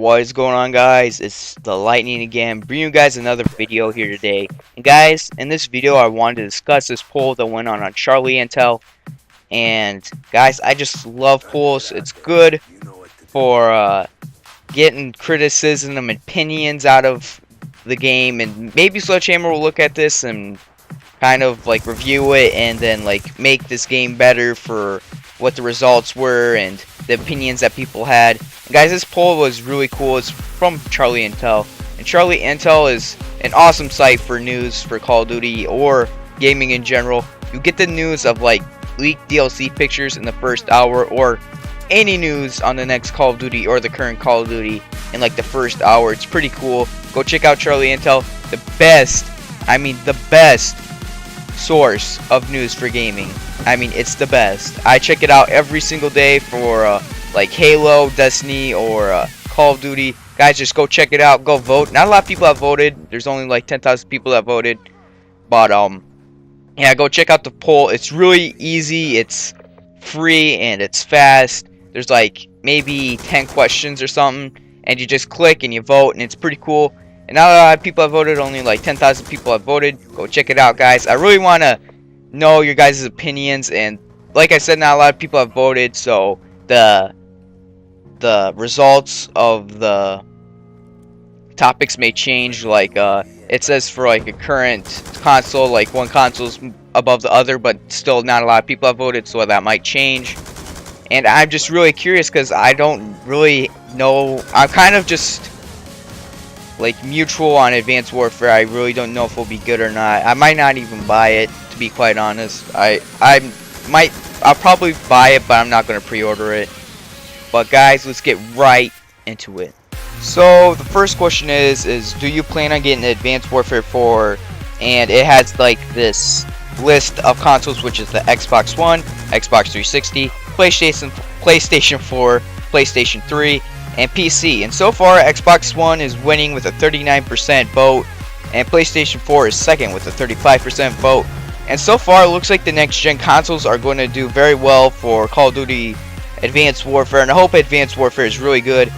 What is going on, guys? It's the Lightning again, bringing you guys another video here today. And guys, in this video I wanted to discuss this poll that went on Charlie Intel. And guys, I just love polls. It's good for getting criticism and opinions out of the game, and maybe Sledgehammer will look at this and kind of like review it and then like make this game better for what the results were and the opinions that people had. And guys, this poll was really cool. It's from Charlie Intel, and Charlie Intel is an awesome site for news for Call of Duty or gaming in general. You get the news of like leaked DLC pictures in the first hour, or any news on the next Call of Duty or the current Call of Duty in like the first hour. It's pretty cool. Go check out Charlie Intel, the best source of news for gaming. I mean, it's the best. I check it out every single day for like Halo, Destiny, or Call of Duty. Guys, just go check it out. Go vote. Not a lot of people have voted. There's only like 10,000 people that voted. But yeah, go check out the poll. It's really easy. It's free and it's fast. There's like maybe 10 questions or something, and you just click and you vote, and it's pretty cool. And not a lot of people have voted. Only like 10,000 people have voted. Go check it out, guys. I really want to know your guys' opinions, and like I said, not a lot of people have voted, so the results of the topics may change. Like it says for like a current console, like one console's above the other, but still not a lot of people have voted, so that might change. And I'm just really curious because I don't really know. I'm kind of just like mutual on Advanced Warfare. I really don't know if it'll be good or not. I might not even buy it, to be quite honest. I'll probably buy it, but I'm not going to pre-order it. But guys, let's get right into it. So the first question is do you plan on getting Advanced Warfare 4? And it has like this list of consoles, which is the Xbox One, Xbox 360, PlayStation 4, PlayStation 3, and PC. And so far, Xbox One is winning with a 39% vote, and PlayStation 4 is second with a 35% vote. And so far, it looks like the next gen consoles are going to do very well for Call of Duty Advanced Warfare, and I hope Advanced Warfare is really good.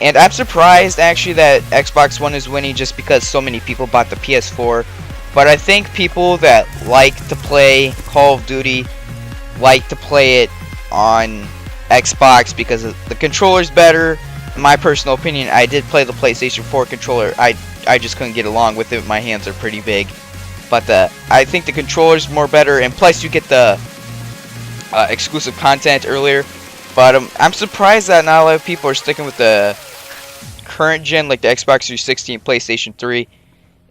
And I'm surprised actually that Xbox One is winning just because so many people bought the PS4. But I think people that like to play Call of Duty like to play it on Xbox because the controller's better. In my personal opinion, I did play the PlayStation 4 controller. I just couldn't get along with it. My hands are pretty big. But I think the controller's more better, and plus you get the exclusive content earlier. But I'm surprised that not a lot of people are sticking with the current gen, like the Xbox 360 and PlayStation 3.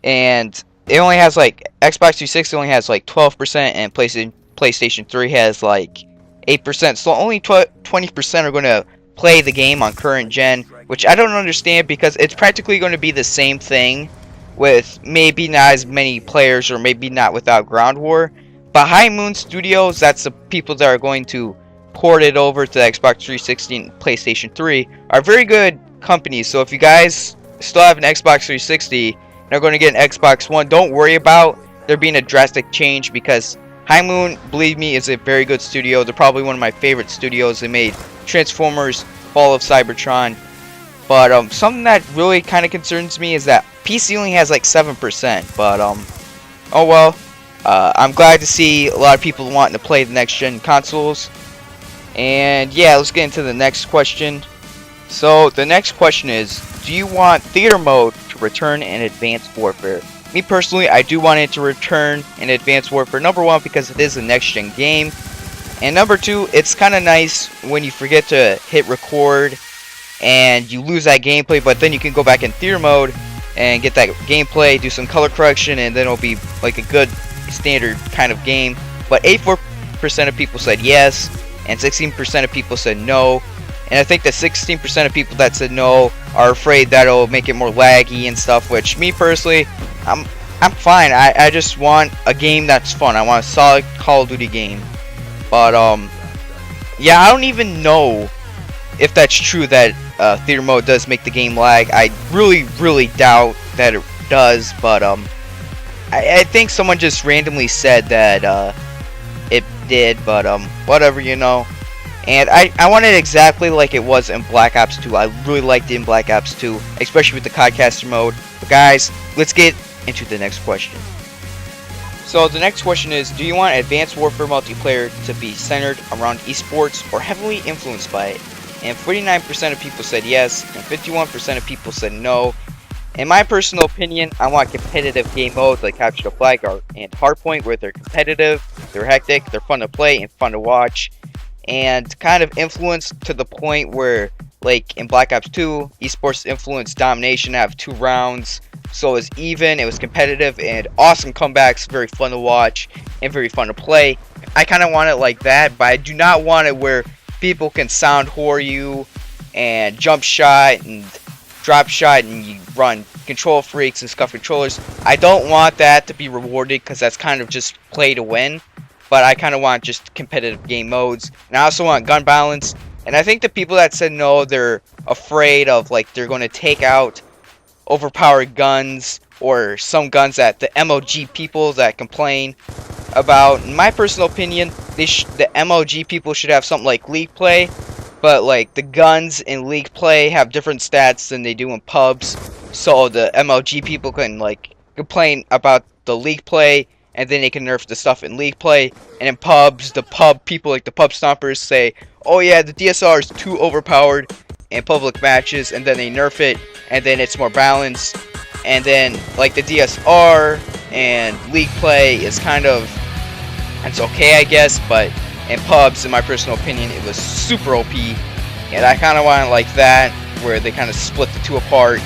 And it only has like, Xbox 360 only has like 12%, and PlayStation 3 has like 8%. So only 20% are going to play the game on current gen, which I don't understand because it's practically going to be the same thing with maybe not as many players, or maybe not without Ground War. But High Moon Studios, that's the people that are going to port it over to the Xbox 360 and PlayStation 3, are very good companies. So if you guys still have an Xbox 360 and are going to get an Xbox One, don't worry about there being a drastic change, because High Moon, believe me, is a very good studio. They're probably one of my favorite studios. They made Transformers, Fall of Cybertron. But something that really kind of concerns me is that PC only has like 7%. But oh well. I'm glad to see a lot of people wanting to play the next gen consoles. And yeah, let's get into the next question. So the next question is, do you want theater mode to return in Advanced Warfare? Me personally, I do want it to return in Advanced Warfare. Number one, because it is a next gen game. And number two, it's kind of nice when you forget to hit record and you lose that gameplay, but then you can go back in theater mode and get that gameplay, do some color correction, and then it'll be like a good standard kind of game. But 84% of people said yes, and 16% of people said no. And I think the 16% of people that said no are afraid that it'll make it more laggy and stuff, which me personally, I'm fine. I just want a game that's fun. I want a solid Call of Duty game. But yeah, I don't even know if that's true that theater mode does make the game lag. I really doubt that it does. But I think someone just randomly said that it did. But whatever, you know. And I want it exactly like it was in Black Ops 2. I really liked it in Black Ops 2, especially with the Codcaster mode. But guys, let's get into the next question. So the next question is, do you want Advanced Warfare multiplayer to be centered around esports or heavily influenced by it? And 49% of people said yes, and 51% of people said no. In my personal opinion, I want competitive game modes like Capture the Flag and Hardpoint, where they're competitive, they're hectic, they're fun to play and fun to watch, and kind of influenced to the point where, like in Black Ops 2, esports influenced domination. I have 2 rounds, so it was even, it was competitive, and awesome comebacks, very fun to watch, and very fun to play. I kind of want it like that, but I do not want it where people can sound whore you, and jump shot, and drop shot, and you run control freaks and scuff controllers. I don't want that to be rewarded, because that's kind of just play to win, but I kind of want just competitive game modes, and I also want gun balance. And I think the people that said no, they're afraid of, like, they're going to take out overpowered guns, or some guns that the MOG people that complain about. In my personal opinion, the MOG people should have something like League Play, but like the guns in League Play have different stats than they do in pubs, so the MOG people can like complain about the League Play, and then they can nerf the stuff in League Play. And in pubs, the pub people, like the pub stompers, say, oh yeah, the DSR is too overpowered in public matches, and then they nerf it, and then it's more balanced. And then like the DSR and League Play is kind of, it's okay I guess, but in pubs, in my personal opinion, it was super OP, and I kind of want it like that, where they kind of split the two apart.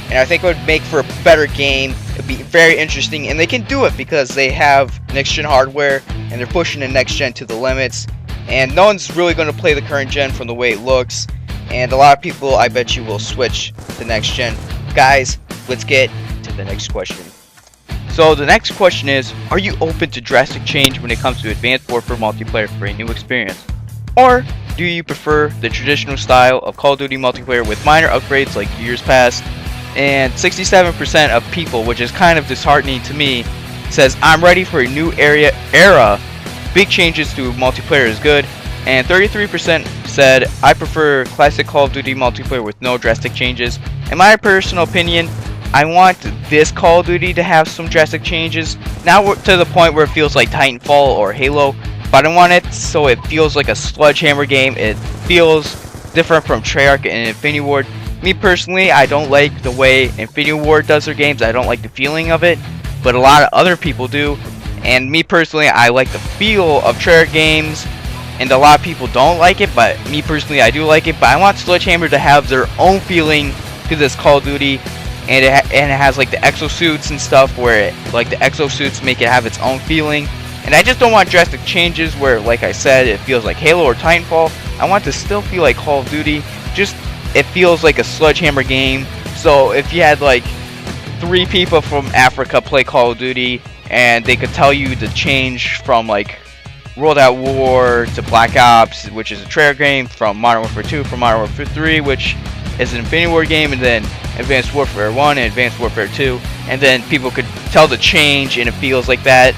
And I think it would make for a better game. It would be very interesting, and they can do it because they have next-gen hardware, and they're pushing the next-gen to the limits. And no one's really going to play the current gen from the way it looks, and a lot of people, I bet you, will switch to next-gen. Guys, let's get to the next question. So the next question is, are you open to drastic change when it comes to Advanced Warfare multiplayer for a new experience? Or do you prefer the traditional style of Call of Duty multiplayer with minor upgrades like years past? And 67% of people, which is kind of disheartening to me, says I'm ready for a new era. Big changes to multiplayer is good. And 33% said I prefer classic Call of Duty multiplayer with no drastic changes. In my personal opinion, I want this Call of Duty to have some drastic changes. Not to the point where it feels like Titanfall or Halo, but I want it so it feels like a sledgehammer game. It feels different from Treyarch and Infinity Ward. Me personally, I don't like the way Infinity Ward does their games. I don't like the feeling of it, but a lot of other people do. And me personally, I like the feel of Treyarch games, and a lot of people don't like it, but me personally, I do like it. But I want Sledgehammer to have their own feeling to this Call of Duty. And it has like the exosuits and stuff, where like the exosuits make it have its own feeling. And I just don't want drastic changes where, like I said, it feels like Halo or Titanfall. I want it to still feel like Call of Duty. Just it feels like a Sledgehammer game. So if you had like 3 people from Africa play Call of Duty, and they could tell you the change from like World at War to Black Ops, which is a Treyarch game, from Modern Warfare 2, from Modern Warfare 3, which is an Infinity Ward game, and then Advanced Warfare 1 and Advanced Warfare 2, and then people could tell the change, and it feels like that.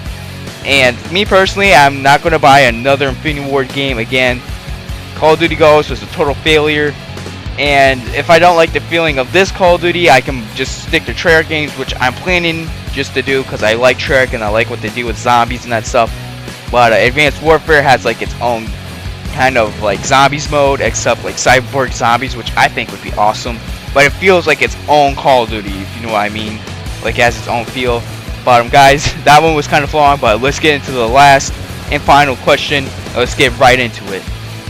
And me personally, I'm not going to buy another Infinity Ward game again. Call of Duty Ghosts was a total failure, and if I don't like the feeling of this Call of Duty, I can just stick to Treyarch games, which I'm planning just to do because I like Treyarch and I like what they do with zombies and that stuff. But Advanced Warfare has like its own kind of like zombies mode, except like cyborg zombies, which I think would be awesome. But it feels like its own Call of Duty, if you know what I mean. Like it has its own feel. But guys, that one was kind of long, but let's get into the last and final question. Let's get right into it.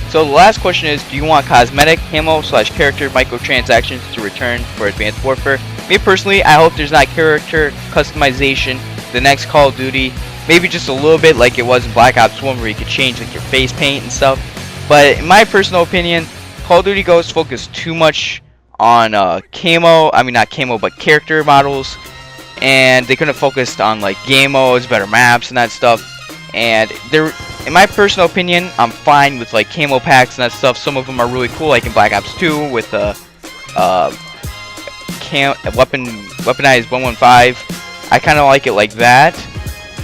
So the last question is, do you want cosmetic, camo, / character microtransactions to return for Advanced Warfare? Me personally, I hope there's not character customization the next Call of Duty. Maybe just a little bit like it was in Black Ops 1, where you could change like your face paint and stuff. But in my personal opinion, Call of Duty Ghosts focus too much on camo, I mean not camo, but character models, and they couldn't have focused on like game modes, better maps, and that stuff. And they're, in my personal opinion, I'm fine with like camo packs and that stuff. Some of them are really cool, like in Black Ops 2 with weaponized 115. I kind of like it like that.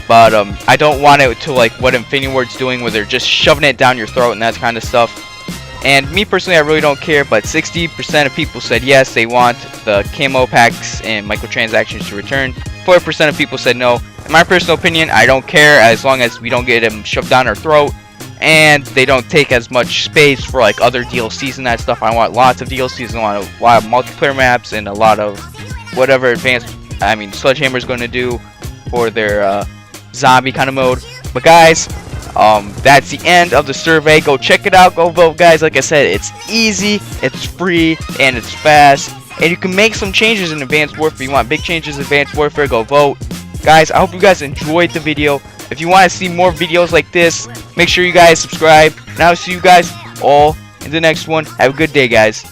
But I don't want it to like what Infinity Ward's doing, where they're just shoving it down your throat and that kind of stuff. And me personally, I really don't care, but 60% of people said yes, they want the camo packs and microtransactions to return. 40% of people said no. In my personal opinion, I don't care as long as we don't get them shoved down our throat and they don't take as much space for like other DLCs and that stuff. I want lots of DLCs, I want a lot of multiplayer maps and a lot of whatever Sledgehammer is going to do for their zombie kind of mode. But guys, that's the end of the survey. Go check it out, go vote, guys. Like I said, it's easy, it's free, and it's fast, and you can make some changes in Advanced Warfare. You want big changes in Advanced Warfare, go vote. Guys, I hope you guys enjoyed the video. If you want to see more videos like this, make sure you guys subscribe, and I'll see you guys all in the next one. Have a good day, guys.